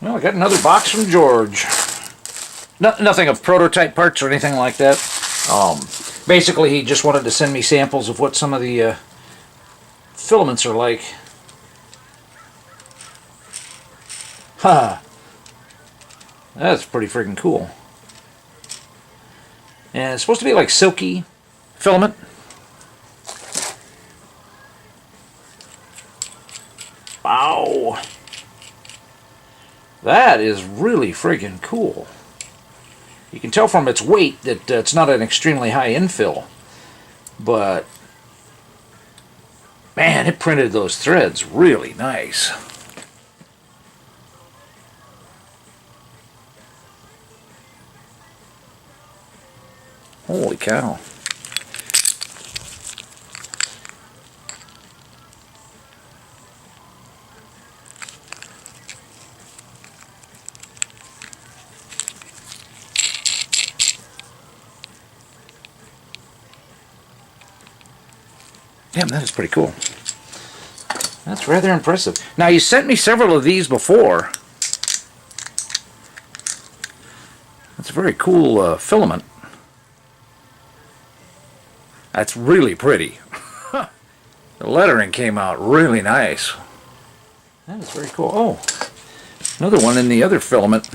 Well, I got another box from George. Nothing of prototype parts or anything like that. Basically, he just wanted to send me samples of what some of the filaments are like. Ha! That's pretty freaking cool. And it's supposed to be like silky filament. Wow! That is really freaking cool. You can tell from its weight that it's not an extremely high infill, but man, it printed those threads really nice. Holy cow. Damn, that is pretty cool. That's rather impressive. Now, you sent me several of these before. That's a very cool filament. That's really pretty. The lettering came out really nice. That is very cool. Oh, another one in the other filament.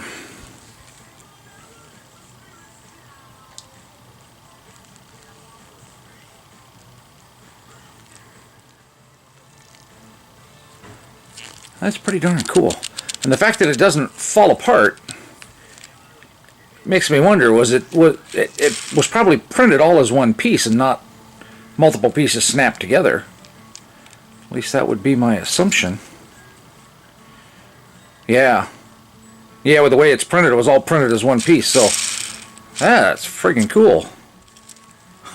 That's pretty darn cool. And the fact that it doesn't fall apart makes me wonder, it was probably printed all as one piece and not multiple pieces snapped together. At least that would be my assumption. Yeah. Yeah, with the way it's printed, it was all printed as one piece, so that's friggin' cool.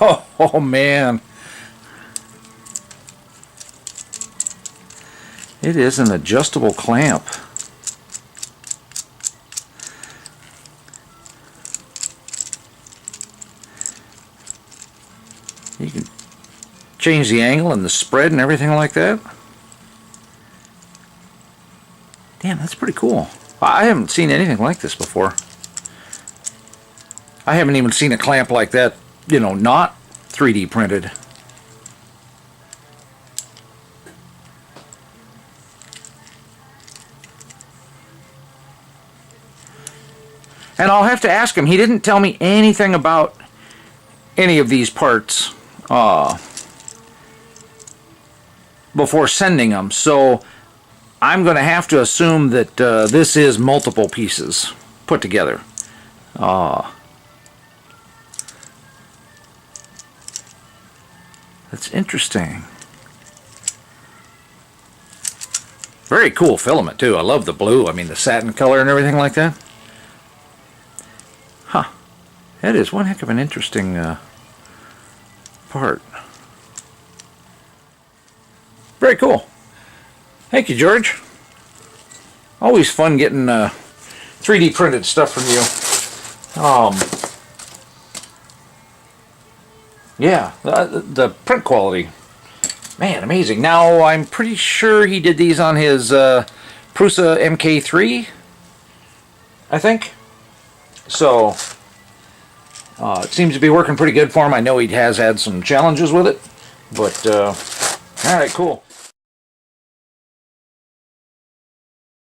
Oh man. It is an adjustable clamp. You can change the angle and the spread and everything like that. Damn, that's pretty cool. I haven't seen anything like this before. I haven't even seen a clamp like that, you know, not 3D printed. And I'll have to ask him. He didn't tell me anything about any of these parts before sending them, so I'm going to have to assume that this is multiple pieces put together. That's interesting. Very cool filament too. I love the blue. I mean, the satin color and everything like that. Huh. That is one heck of an interesting part. Very cool. Thank you, George. Always fun getting 3D printed stuff from you. Yeah, the print quality. Man, amazing. Now, I'm pretty sure he did these on his Prusa MK3, I think. So, it seems to be working pretty good for him. I know he has had some challenges with it, but, alright, cool.